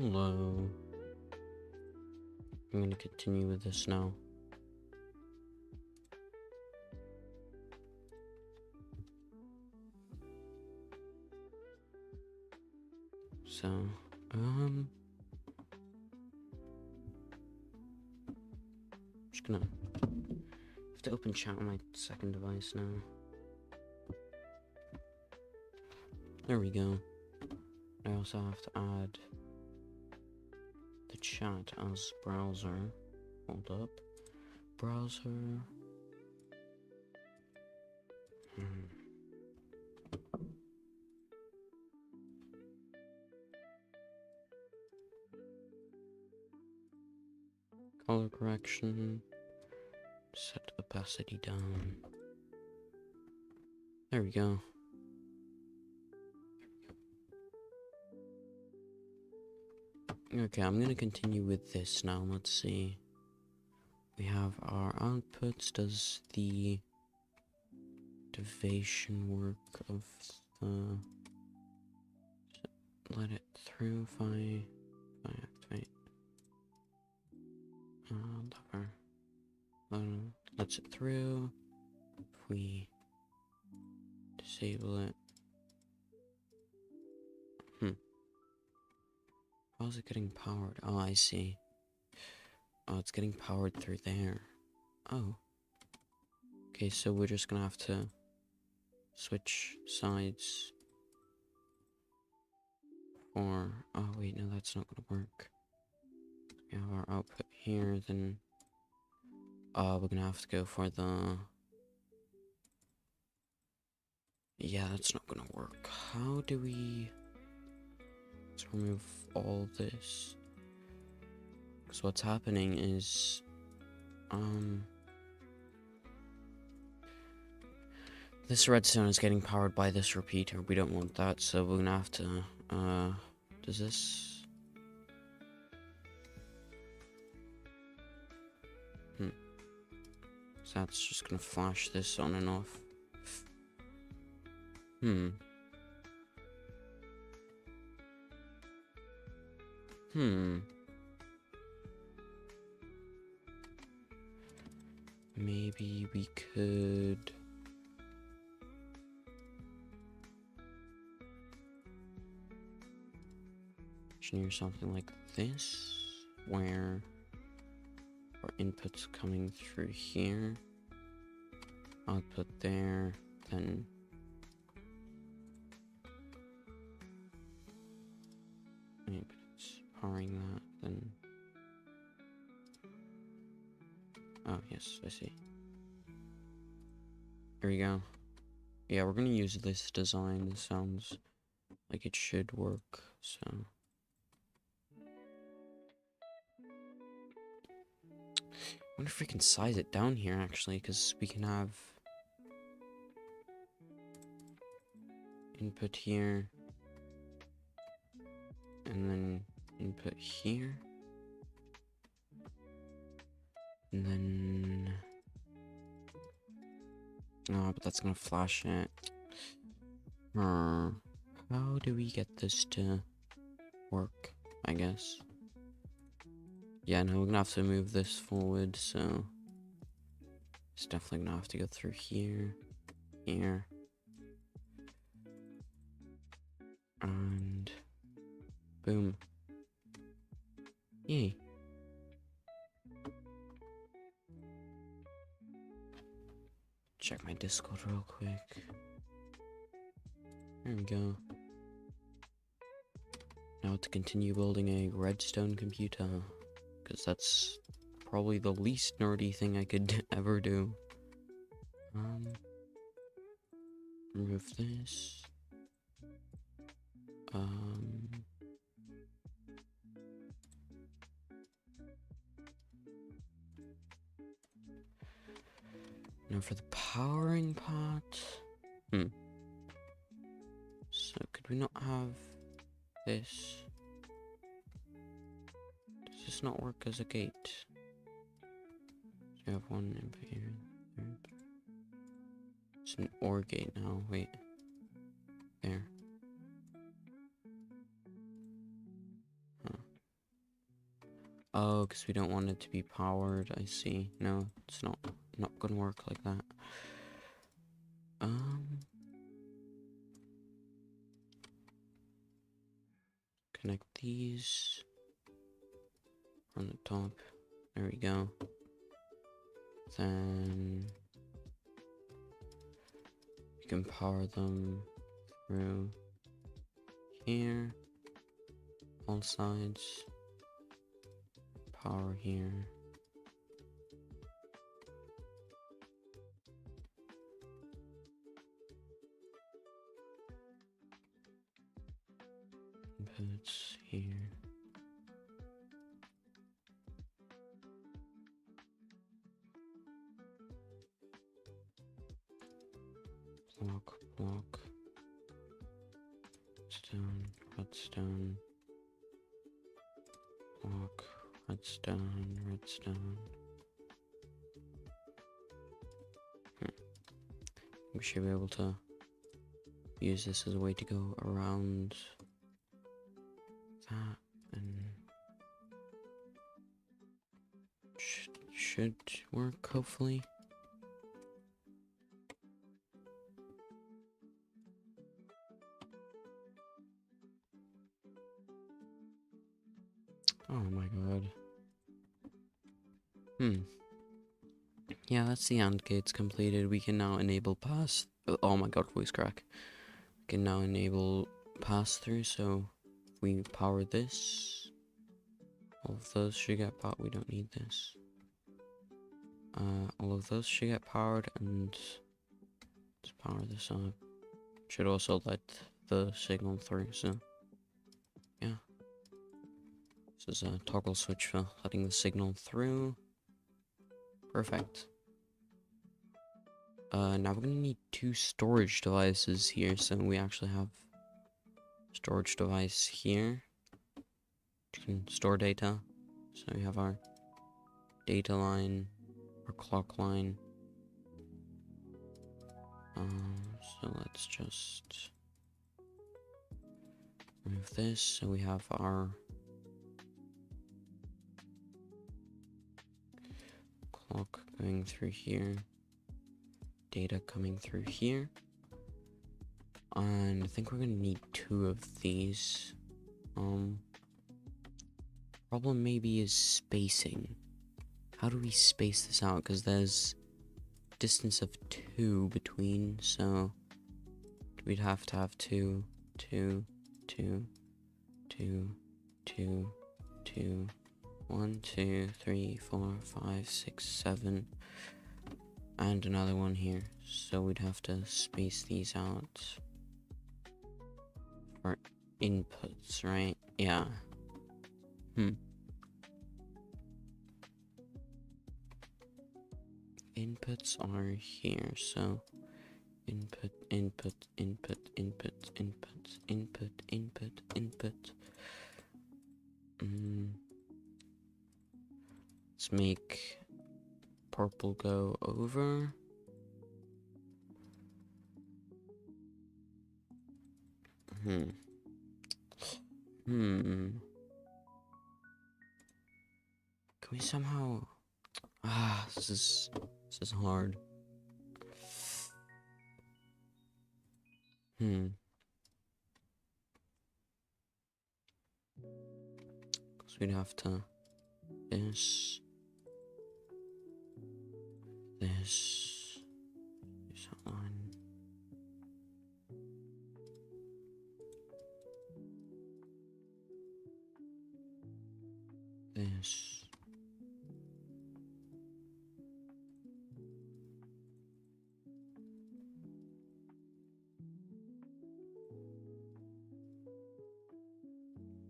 Hello. I'm gonna continue with this now. So, just gonna have to open chat on my second device now. There we go. I also have to add the chat as browser. Hold up. Browser. Color correction. Set opacity down. There we go. Okay, I'm gonna continue with this now. Let's see. We have our outputs. Does the activation work of the... Let it through if I activate. Lever. Lets it through. If we disable it. How's it getting powered? Oh, I see. Oh, it's getting powered through there. Oh. Okay, so we're just gonna have to switch sides for... Oh, wait, no, that's not gonna work. We have our output here, then... we're gonna have to go for the... Yeah, that's not gonna work. How do we... Let's remove all this. Because what's happening is... This redstone is getting powered by this repeater. We don't want that, so we're gonna have to... Does this... So that's just gonna flash this on and off. Maybe we could... engineer something like this, where our input's coming through here, output there, then maybe it's powering that, then oh yes, I see. Here we go. Yeah, we're gonna use this design. This sounds like it should work, so I wonder if we can size it down here, actually, because we can have input here, and then input here, and then... Oh, but that's gonna flash it. How do we get this to work, I guess? Yeah, no, we're gonna have to move this forward, so it's definitely gonna have to go through here, here, And boom. Yay. Check my Discord real quick. There we go. Now to continue building a redstone computer, because that's probably the least nerdy thing I could ever do. Remove this. Now for the powering part. So could we not have this? Does this not work as a gate? So you have one input here. It's an OR gate now. Wait. There. Huh. Oh, because we don't want it to be powered. I see. No, it's not gonna work like that. Connect these on the top. There we go. Then you can power them through here, all sides. Power here. Inputs here. Block. Stone, redstone. Block, redstone. We should be able to use this as a way to go around that, and should work, hopefully. Oh my god. Yeah, that's the AND gates completed. We can now enable pass. Oh my god, voice crack. We can now enable pass through. So if we power this, all of those should get powered. We don't need this. All of those should get powered, and let's power this up. Should also let the signal through. So yeah. This is a toggle switch for letting the signal through. Perfect. Now we're gonna need 2 storage devices here, so we actually have storage device here. You can store data. So we have our data line, our clock line. So let's just remove this. So we have our clock going through here, data coming through here, and I think we're gonna need 2 of these. Problem maybe is spacing. How do we space this out? Because there's distance of 2 between, so we'd have to have 2, 2, 2, 2, 2, 2, 1, 2, 3, 4, 5, 6, 7, and another one here. So we'd have to space these out for inputs, right? Yeah. Inputs are here, so input. Let's make purple go over. Can we somehow... this is hard. we'd have to this outline. This.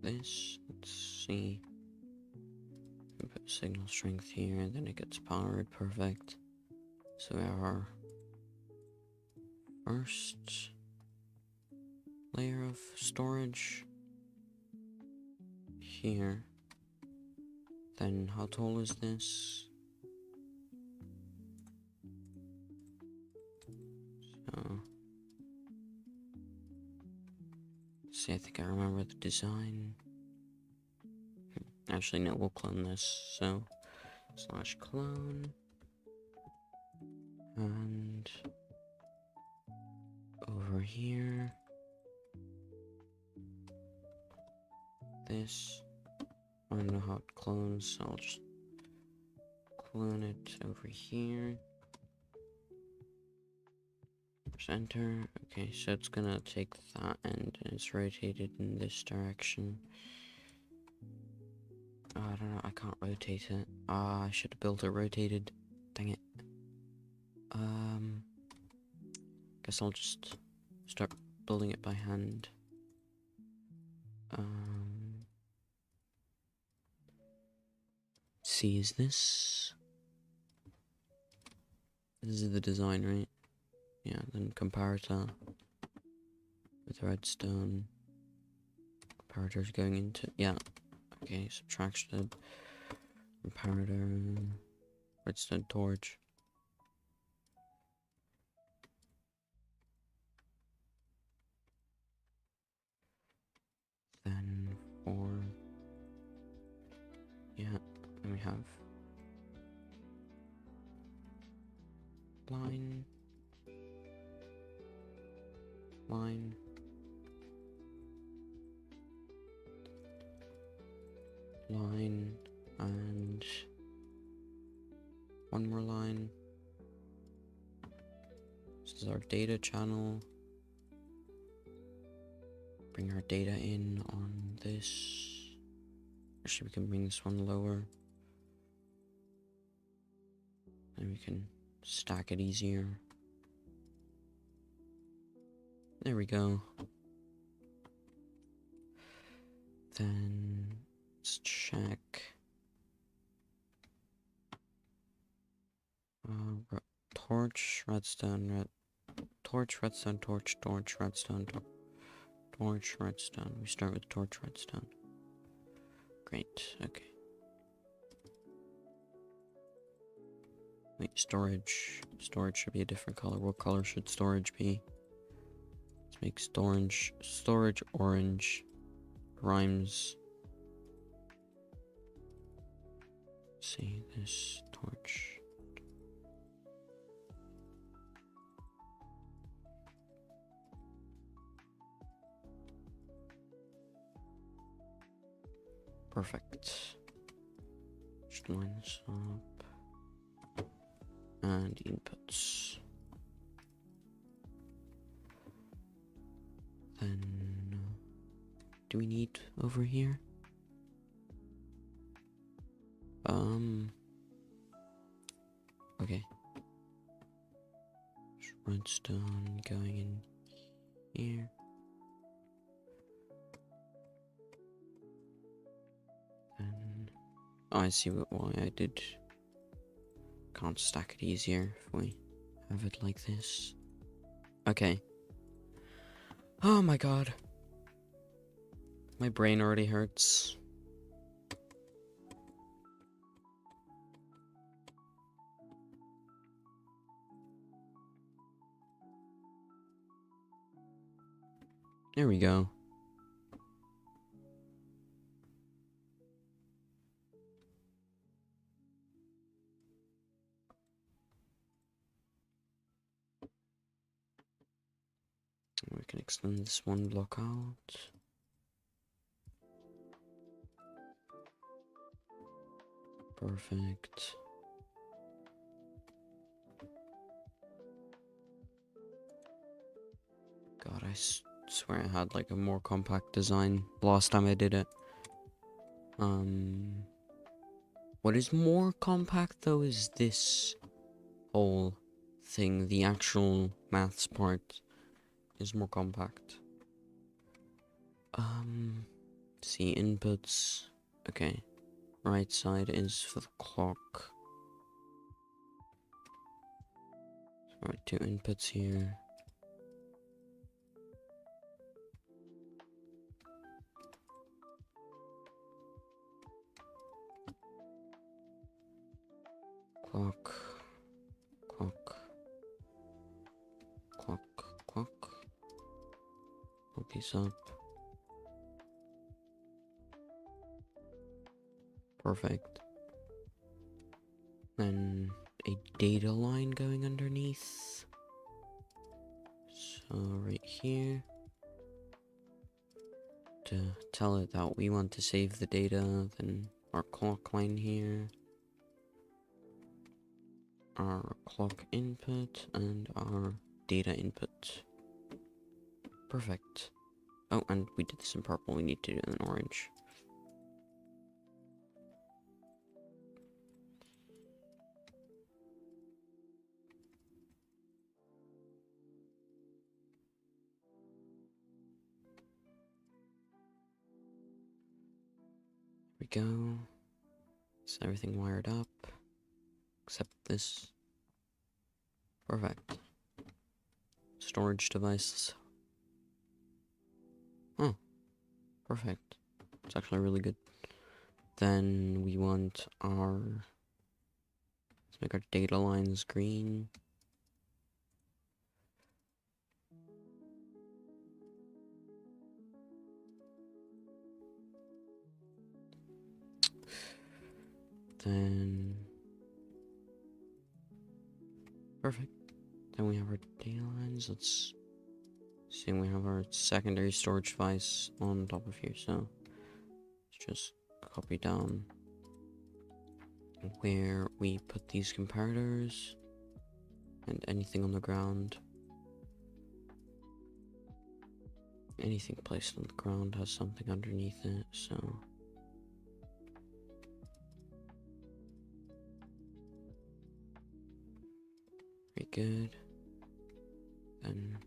This. Let's see. Put signal strength here, and then it gets powered. Perfect. So we have our first layer of storage here. Then how tall is this? So, see, I think I remember the design. Actually, no, we'll clone this. So, / clone. And over here, this. I don't know how it clones, so I'll just clone it over here. Press enter. Okay, so it's gonna take that end and it's rotated in this direction. I don't know, I can't rotate it. I should have built it rotated. Dang it. Guess I'll just start building it by hand. See, is this is the design, right? Yeah, then comparator with redstone. Comparator's going into, yeah. Okay, subtraction, comparator, redstone torch. Then then we have line, and one more line. This is our data channel. Bring our data in on this. Actually, we can bring this one lower. And we can stack it easier. There we go. Then let's check. Torch, redstone, torch, redstone, torch, redstone, torch, redstone. We start with torch, redstone. Great, okay. Wait, storage. Storage should be a different color. What color should storage be? Let's make storage orange. Rhymes. Let's see, this torch. Perfect. Just line this up. And inputs. Then, do we need over here? Okay. Just redstone going in here. Then, oh, I see why I did. Can't stack it easier if we have it like this. Okay. Oh my god. My brain already hurts. There we go. We can extend this one block out. Perfect. God, I swear I had like a more compact design last time I did it. What is more compact though is this whole thing. The actual maths part is more compact. See, inputs. Okay. Right side is for the clock. Alright, 2 inputs here. Clock. Clock. Clock. Clock. Hook these up. Perfect. Then a data line going underneath. So right here. To tell it that we want to save the data, then our clock line here. Our clock input and our data input. Perfect. Oh, and we did this in purple, we need to do it in orange. There we go. Is everything wired up? Except this. Perfect. Storage devices. Oh, perfect. It's actually really good. Then we want our... Let's make our data lines green. Then... Perfect. Then we have our data lines. Let's see, we have our secondary storage device on top of here, so let's just copy down where we put these comparators and anything on the ground. Anything placed on the ground has something underneath it, so very good. Then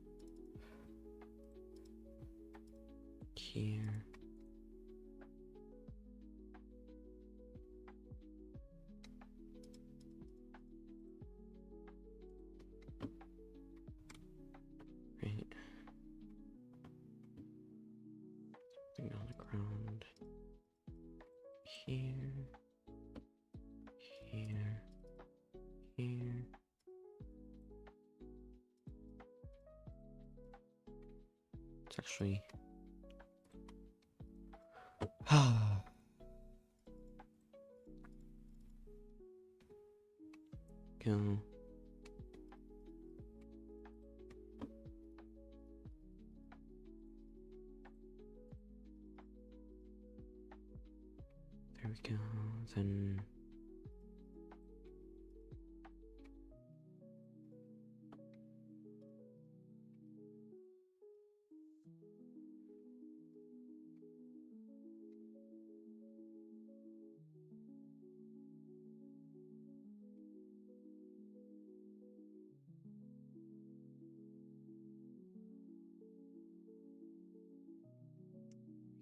here. Right. Something on the ground. Here. Here. Here. It's actually... Go. There we go. Then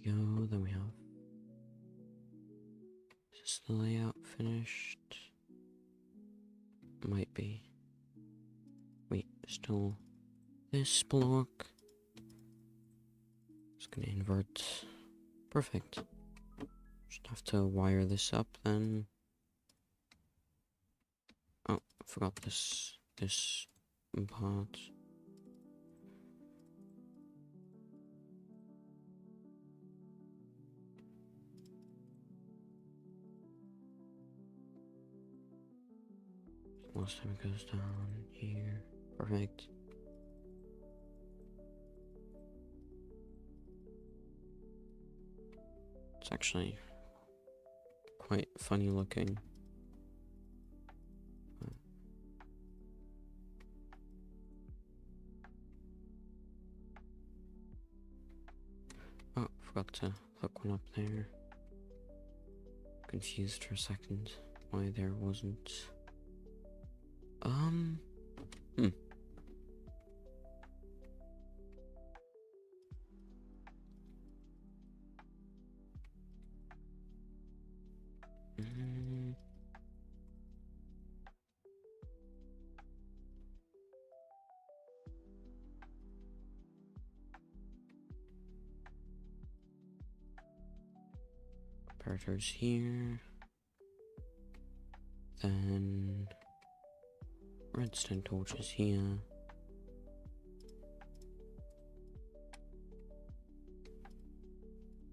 go. Then we have just the layout finished. Might be. Wait, still this block. Just gonna invert. Perfect. Just have to wire this up then. Oh, I forgot this part. Last time it goes down here. Perfect. It's actually quite funny looking. forgot to hook one up there. Confused for a second why there wasn't. Hmm. Mm. Predators here. Then redstone torches here.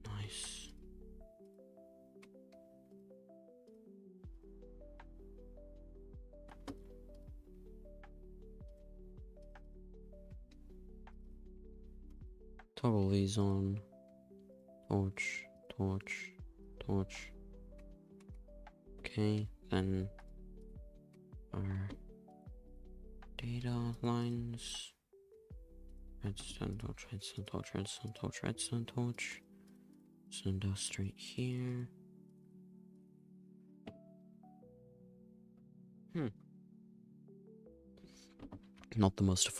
Nice. Toggle these on. Torch, torch, torch. Okay, then our data lines. Redstone torch, redstone torch, redstone torch, redstone torch. Send us straight here. Not the most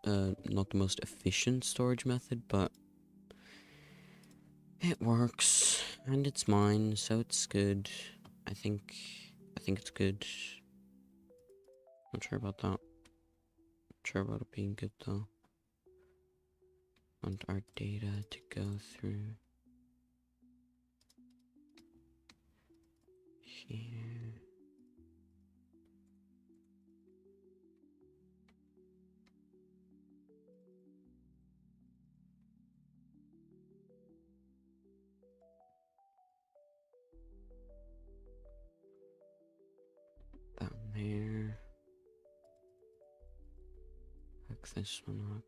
not the most efficient storage method, but it works, and it's mine, so it's good. I think it's good. Not sure about that. Not sure about it being good though. Want our data to go through here. Down there. Hook this one up.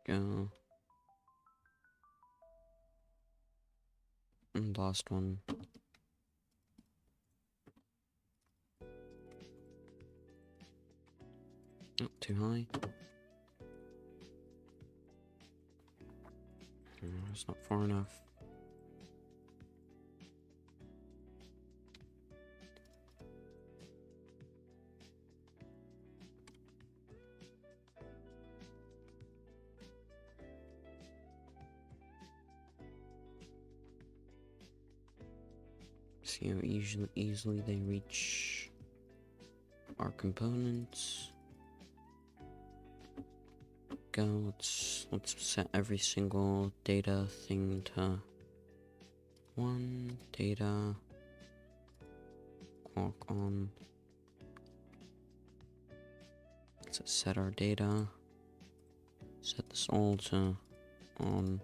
Go. And last one. Not too high. It's not far enough. See how easily they reach our components. Go. Let's set every single data thing to 1 data. Clock on. Let's set our data. Set this all to on.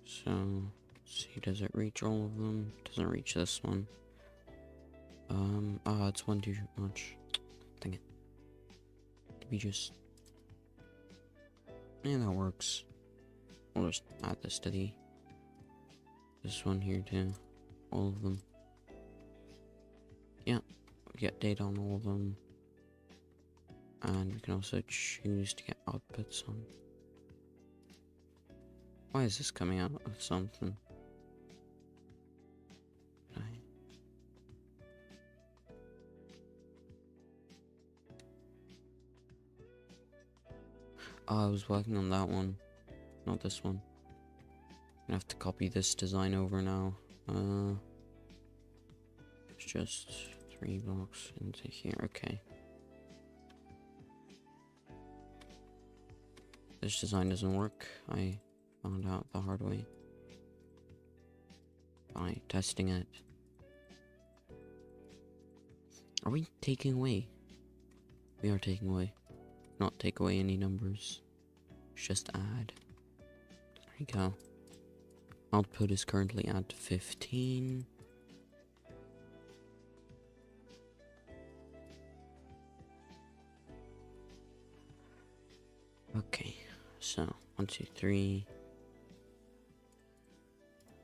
So, see, does it reach all of them? Doesn't reach this one. It's one too much. Dang it. We just... Yeah, that works. We'll just add this to this one here too. All of them. Yeah, we get data on all of them. And we can also choose to get outputs on. Why is this coming out of something? Oh, I was working on that one, not this one. I'm gonna have to copy this design over now. It's just 3 blocks into here. Okay. This design doesn't work. I found out the hard way by testing it. Are we taking away? We are taking away. Not take away any numbers. Just add. There you go. Output is currently at 15. Okay, so 1, 2, 3.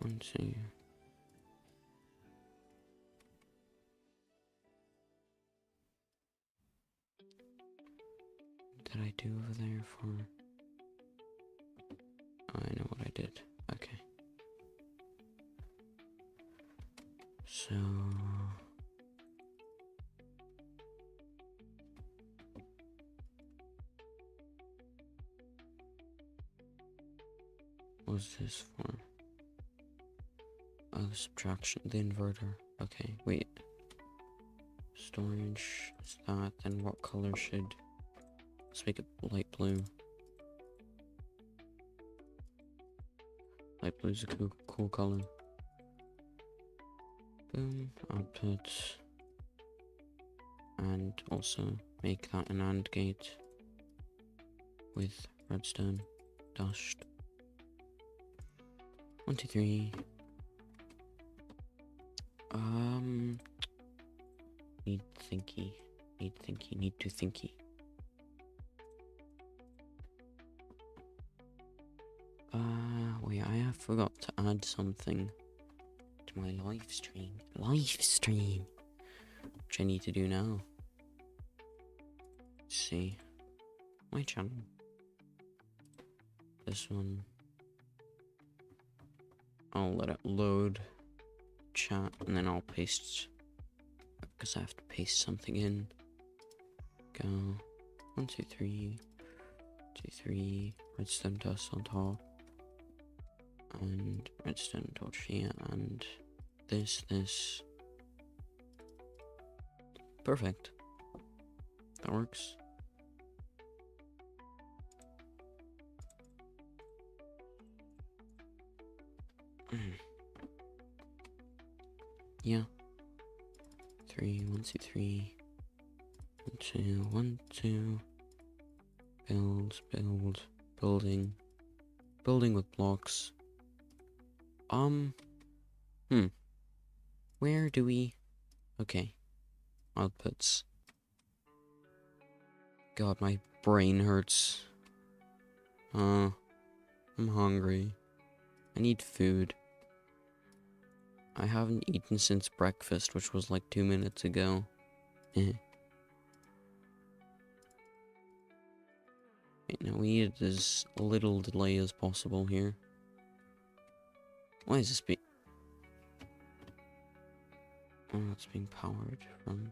1, 2. What did I do over there for? Oh, I know what I did. Okay. So what's this for? Oh, the subtraction, the inverter. Okay, wait. Storage is that, then what color should... Let's make it light blue. Light blue is a cool color. Boom, output. And also make that an AND gate with redstone dashed. 1, 2, 3. Need thinky. Need to thinky. Wait, I have forgot to add something to my live stream. Which I need to do now. Let's see. My channel. This one. I'll let it load chat and then I'll paste, because I have to paste something in. Go 1, 2, 3, 2, 3, redstone dust on top, and redstone torch here, and this. Perfect. That works. Yeah. 3, 1, 2, 3. 1, 2, 1, 2. Building. Building with blocks. Where do we... Okay. Outputs. God, my brain hurts. I'm hungry. I need food. I haven't eaten since breakfast, which was like 2 minutes ago. Wait, now we need as little delay as possible here. Why is this being... Oh, it's being powered from...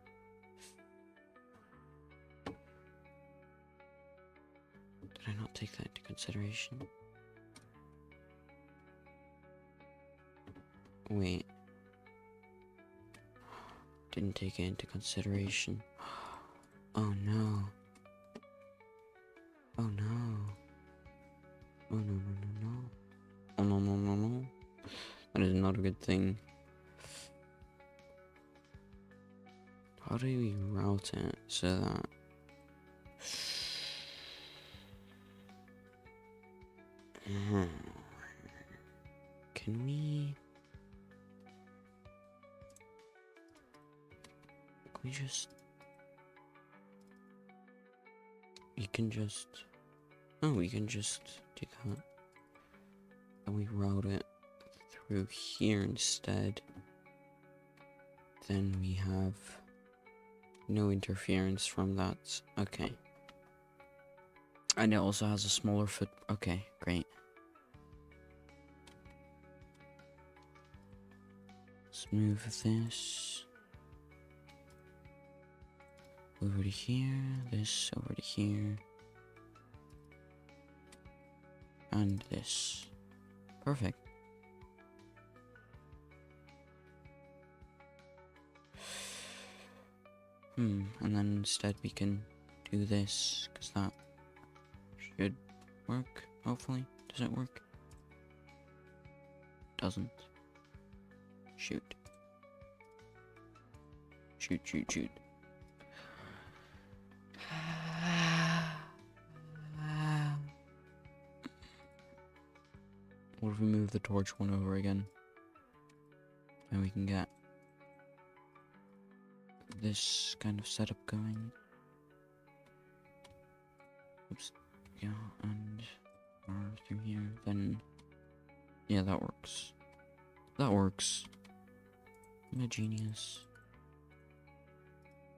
Did I not take that into consideration? Wait. Didn't take it into consideration. Oh no. Oh no. Oh no. Oh no. That is not a good thing. How do we route it so that... Can we just... We can just... Oh, we can just do that. And we route it through here instead. Then we have no interference from that. Okay. And it also has a smaller foot. Okay, great. Let's move this over to here, this over to here, and this. Perfect. And then instead we can do this, because that should work, hopefully. Does it work? Doesn't. Shoot. What if we move the torch one over again? And we can get this kind of setup going. Oops. Yeah, and through here, then... Yeah, that works. That works. I'm a genius.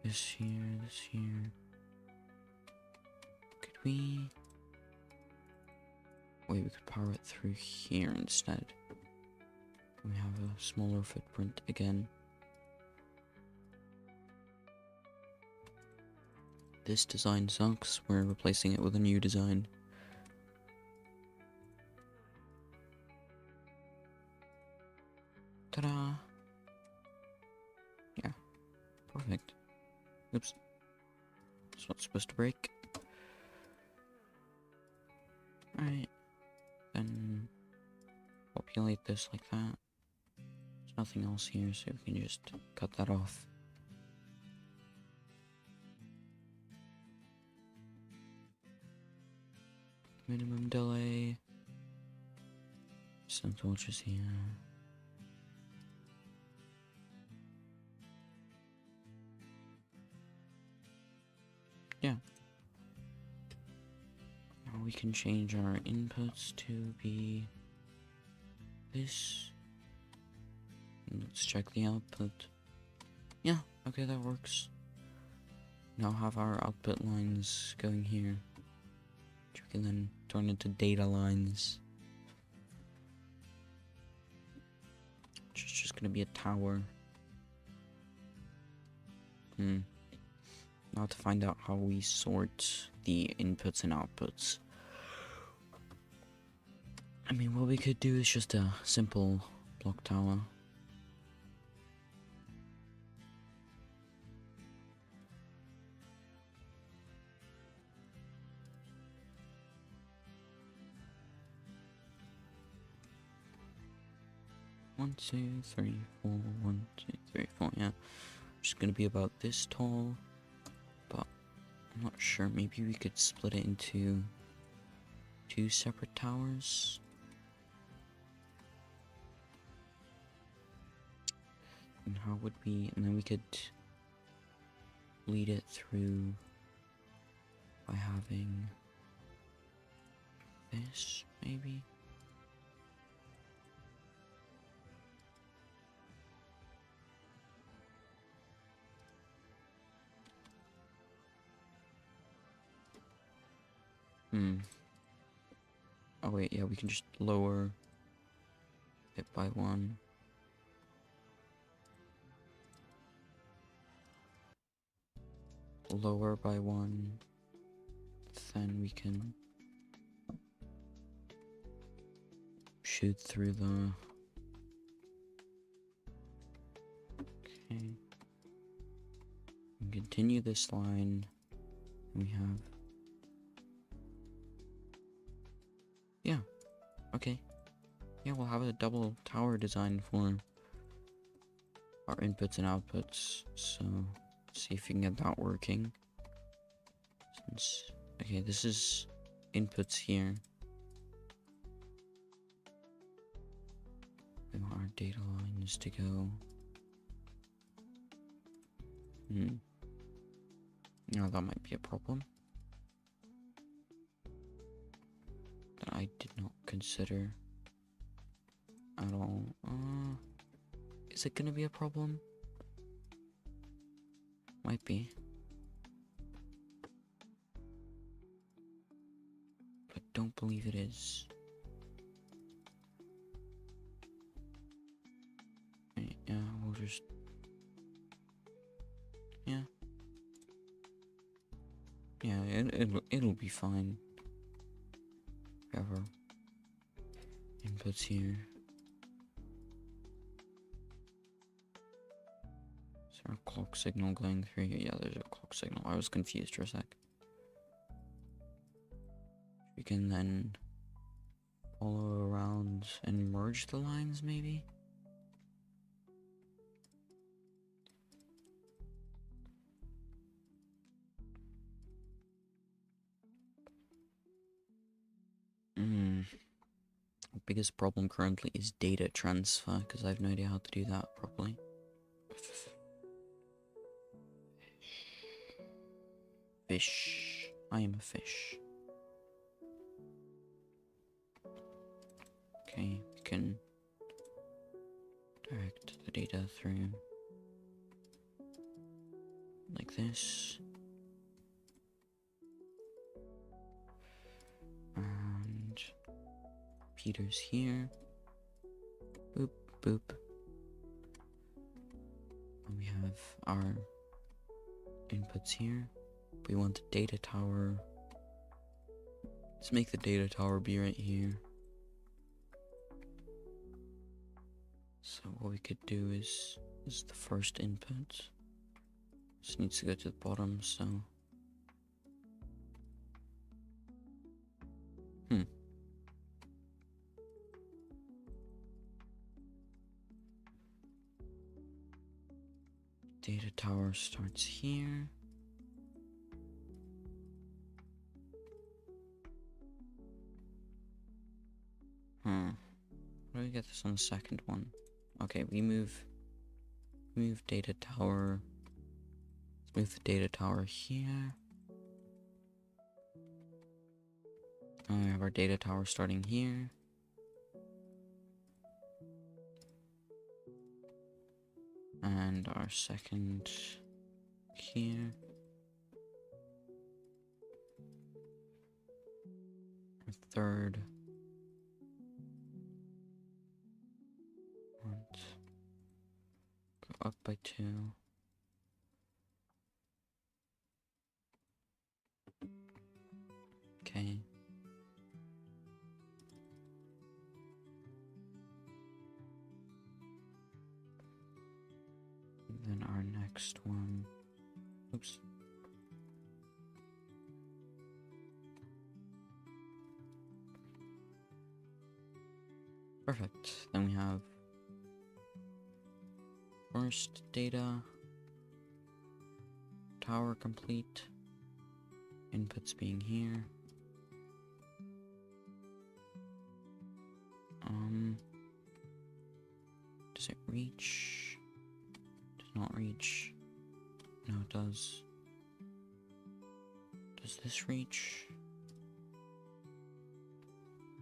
This here, this here. Could we... Wait, we could power it through here instead. We have a smaller footprint again. This design sucks. We're replacing it with a new design. Ta-da! Yeah, perfect. Oops. It's not supposed to break. Alright. Then populate this like that. There's nothing else here, so we can just cut that off. Minimum delay. Some torches here. Yeah. Now we can change our inputs to be this. And let's check the output. Yeah, okay, that works. Now have our output lines going here, which we can then turn into data lines. Which is just gonna be a tower. Now to find out how we sort the inputs and outputs. I mean, what we could do is just a simple block tower. One, two, three, four. 1, 2, 3, 4. Yeah, just gonna be about this tall, but I'm not sure. Maybe we could split it into 2 separate towers. And how would we? And then we could lead it through by having this, maybe. Oh wait, yeah, we can just lower it by 1. Lower by 1. Then we can shoot through the... Okay. And continue this line. We have... Yeah. Okay. Yeah, we'll have a double tower design for our inputs and outputs. So, let's see if we can get that working. Since, okay, this is inputs here. We want our data lines to go. Now that might be a problem that I did not consider at all. Is it gonna be a problem? Might be. But don't believe it is. Right, yeah, we'll just... Yeah. Yeah, it'll be fine. We have our inputs here. Is there a clock signal going through here? Yeah, there's a clock signal. I was confused for a sec. We can then follow around and merge the lines, maybe? The biggest problem currently is data transfer, because I have no idea how to do that properly. Fish. I am a fish. Okay, we can direct the data through like this. And Peter's here. Boop, boop. And we have our inputs here. We want the data tower. Let's make the data tower be right here. So what we could do is, this is the first input. This needs to go to the bottom, so. Data tower starts here. How do we get this on the second one? Okay, we move data tower. Let's move the data tower here. And we have our data tower starting here. And our second here. Our third. Go up by 2. Okay. And then our next one. Oops. Perfect. Then we have first data tower complete. Inputs being here. Does it reach? Does not reach. No, it does. Does this reach?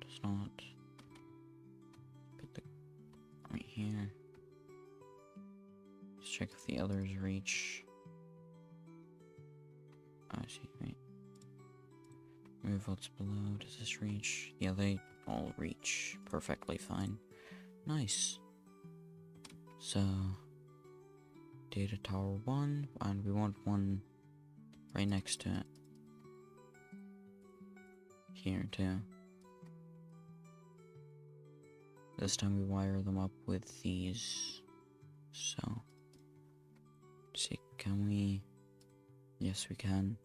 Does not. Put the right here. Let's check if the others reach. I see, right. Move what's below. Does this reach? Yeah, they all reach perfectly fine. Nice. So, data tower 1, and we want one right next to it. Here too. This time we wire them up with these. So, let's see, can we? Yes, we can.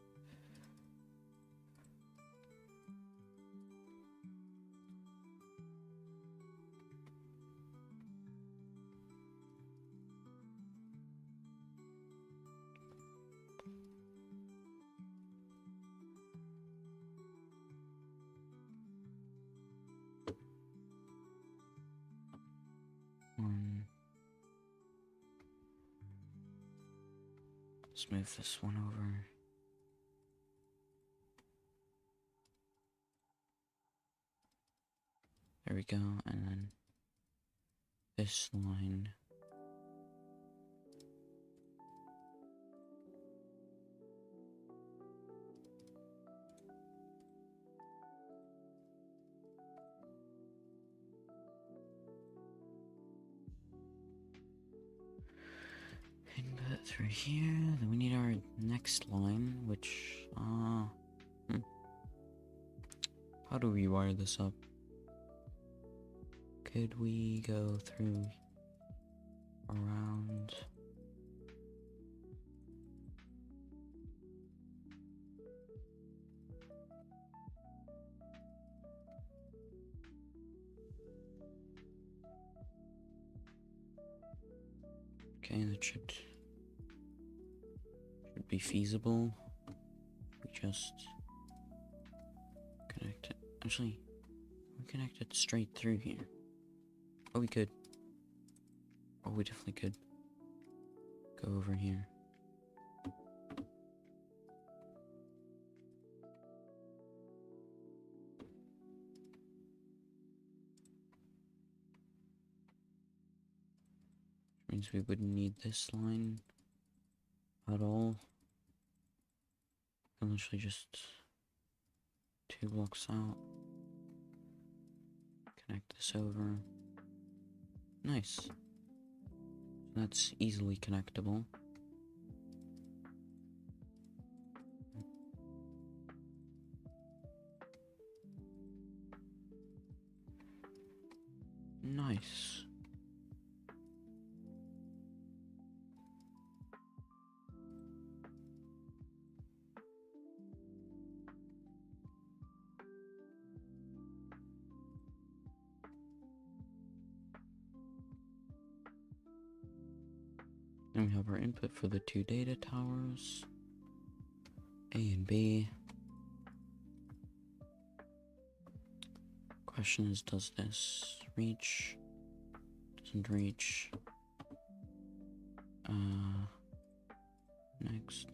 Let's move this one over. There we go, and then this line. Input through here, then we need our next line, which, how do we wire this up? Could we go through around? Okay, that should be feasible. We just connect it. Actually, we connect it straight through here. Oh, we could. Oh, we definitely could. Go over here. Means we wouldn't need this line at all. And literally just 2 blocks out. Connect this over. Nice. That's easily connectable. Nice. Then we have our input for the 2 data towers, A and B. Question is, does this reach? Doesn't reach. Next.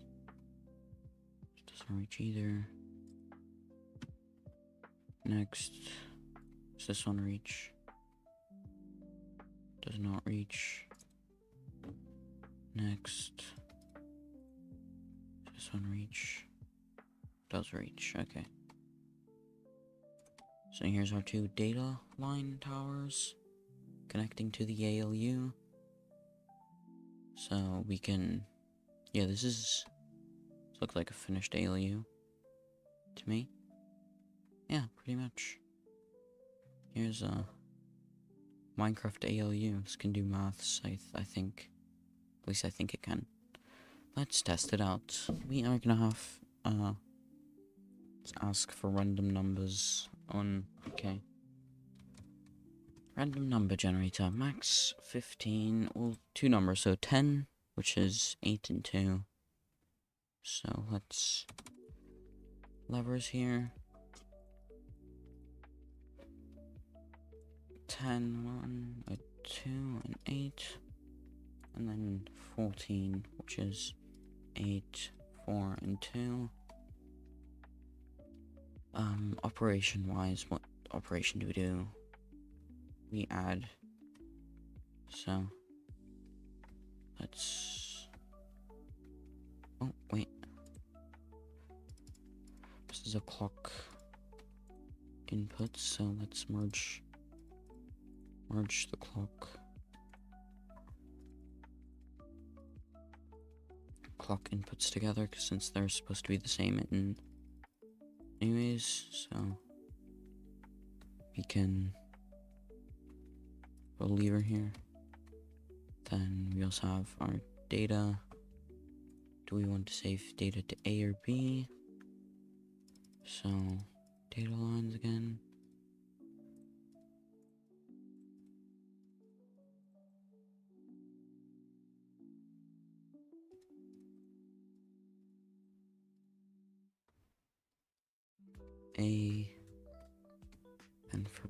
Doesn't reach either. Next. Does this one reach? Does not reach. Next. Does this one reach? Does reach, okay. So here's our 2 data line towers connecting to the ALU. So we can, yeah, this looks like a finished ALU to me. Yeah, pretty much. Here's a Minecraft ALU. This can do maths, I think. At least I think it can. Let's test it out. We are gonna have, let's ask for random numbers on, okay. Random number generator, max 15, well, 2 numbers, so 10, which is 8 and 2. So let's, levers here. 10, 1, a 2, and 8. And then 14, which is 8, 4, and 2. Operation-wise, what operation do we do? We add. So, let's... Oh, wait. This is a clock input, so let's merge the clock inputs together, because since they're supposed to be the same in anyways, so we can put a lever here. Then we also have our data. Do we want to save data to A or B? So data lines again. A, and for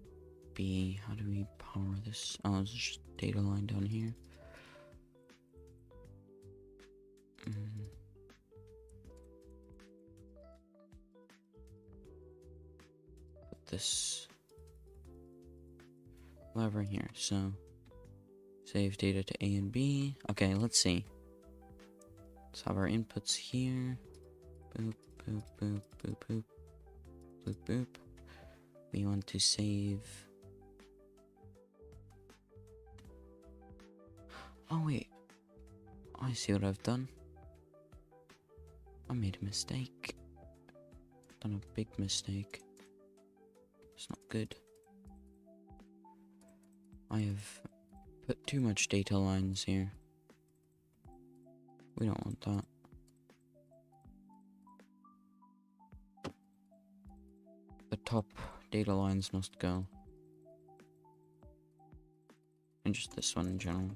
B, how do we power this? Oh, it's just data line down here. Put this lever here, so save data to A and B. Okay, let's see. Let's have our inputs here. Boop, boop, boop, boop, boop. Boop, boop. We want to save. Oh, wait. I see what I've done. I made a mistake. Done a big mistake. It's not good. I have put too much data lines here. We don't want that. The top data lines must go. And just this one in general.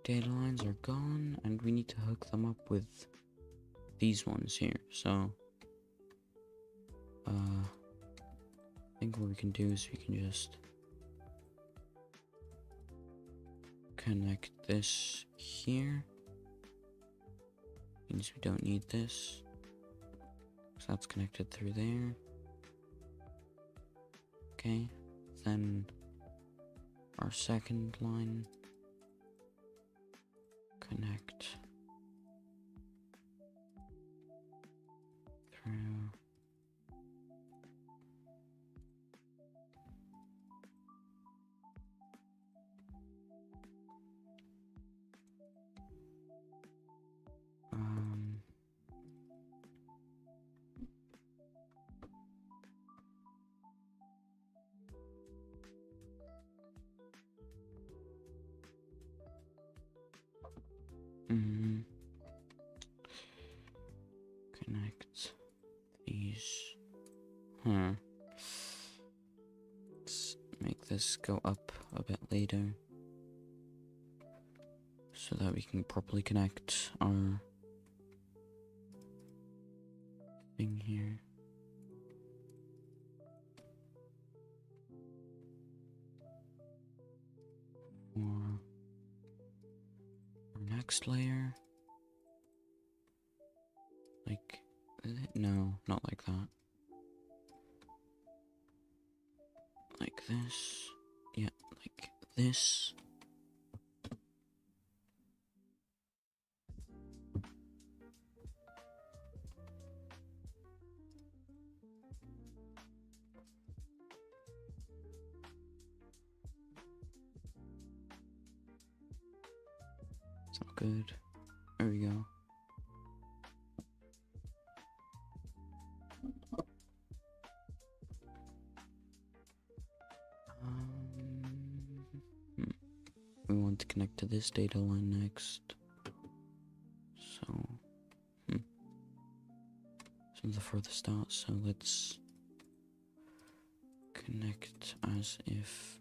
Data lines are gone, and we need to hook them up with these ones here. So, I think what we can do is we can just connect this here. Means we don't need this. So that's connected through there. Okay, then our second line connect through connect these. Let's make this go up a bit later so that we can properly connect our thing here. For our next layer. Like, no, not like that. Like this. Yeah, like this. It's not good. There we go. We want to connect to this data line next. So, so the furthest out. So let's connect as if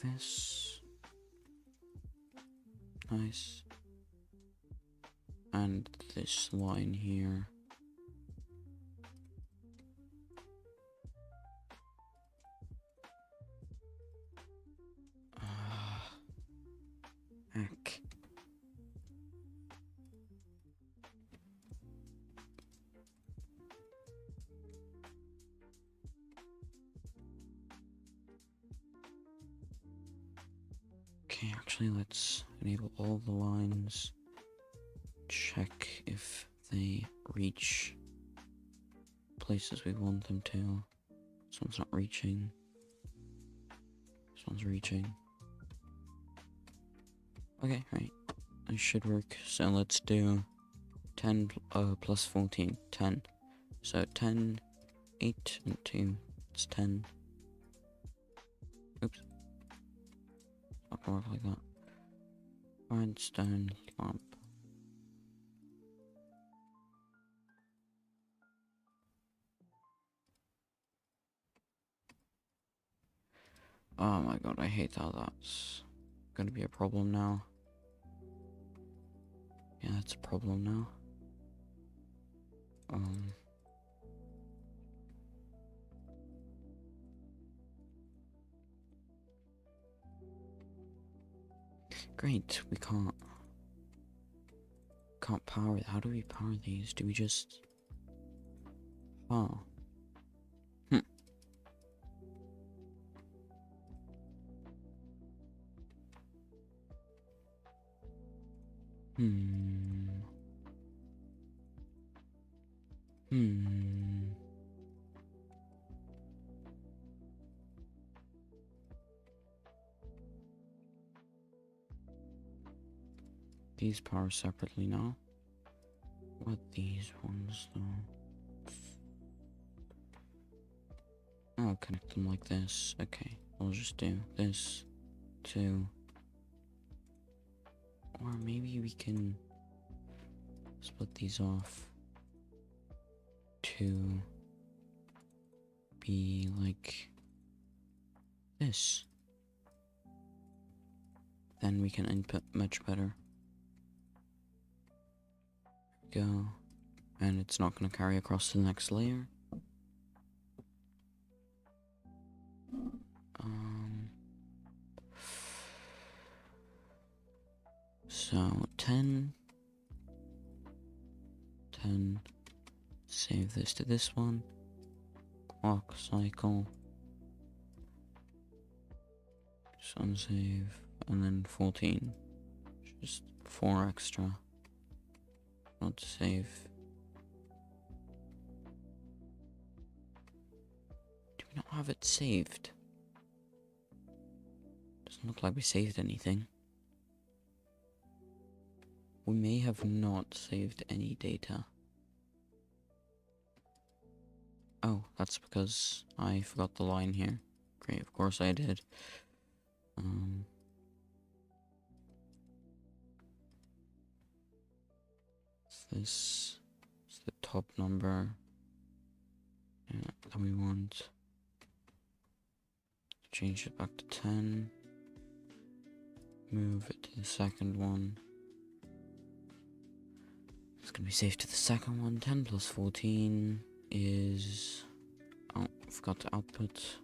this. Nice. And this line here. Heck. Okay, actually let's enable all the lines. Check if they reach places we want them to. This one's not reaching. This one's reaching. Okay, right. It should work. So let's do 10 plus 14. 10. So 10, 8, and 2. It's 10. Oops. Not gonna work like that. Redstone lamp. Oh my god, I hate how that's gonna be a problem now. Yeah, that's a problem now. Great, we can't power it. How do we power these? Do we just... Oh. These power separately now. What these ones though? I'll connect them like this. Okay, I'll just do this, 2. Or maybe we can split these off to be like this. Then we can input much better. Go. And it's not going to carry across to the next layer. Save this to this one. Clock cycle. Just unsave. And then 14. Just 4 extra. Not to save. Do we not have it saved? Doesn't look like we saved anything. We may have not saved any data. Oh, that's because I forgot the line here. Great, of course I did. This is the top number that we want. Change it back to 10. Move it to the second one. It's gonna be saved to the second one. 10 plus 14 is... Oh, forgot to output.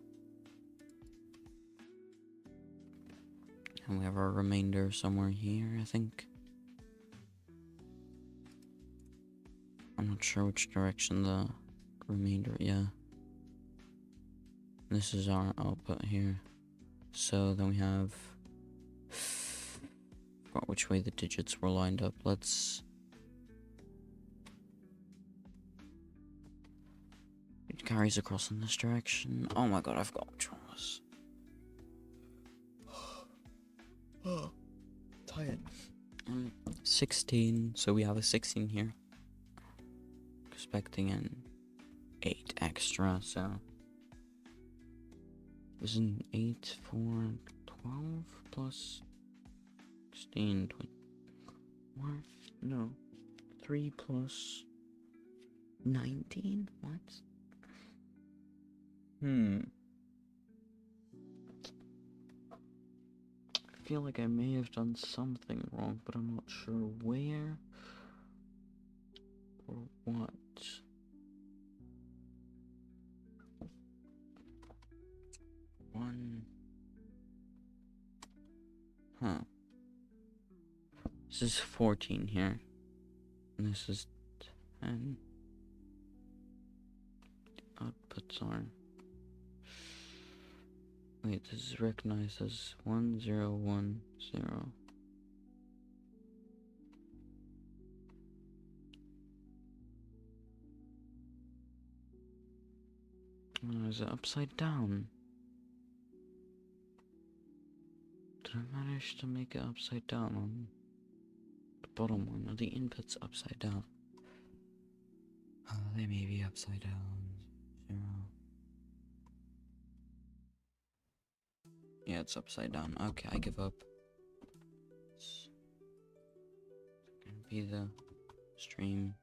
And we have our remainder somewhere here, I think. I'm not sure which direction the remainder, yeah. This is our output here. So then we have... Forgot which way the digits were lined up. Let's... It carries across in this direction. Oh my god, I forgot which one was. Oh, tired. 16, so we have a 16 here. Expecting an 8 extra, so... Isn't 8, 4, 12 plus 16, 24? No. 3 plus 19? What? I feel like I may have done something wrong, but I'm not sure where or what. Huh. This is 14 here. And this is 10. The outputs are... Wait, this is recognized as 1010. Oh, is it upside down? Did I manage to make it upside down on the bottom one? Are the inputs upside down? They may be upside down. 0. Yeah, it's upside down. Okay, I give up. It's gonna be the stream.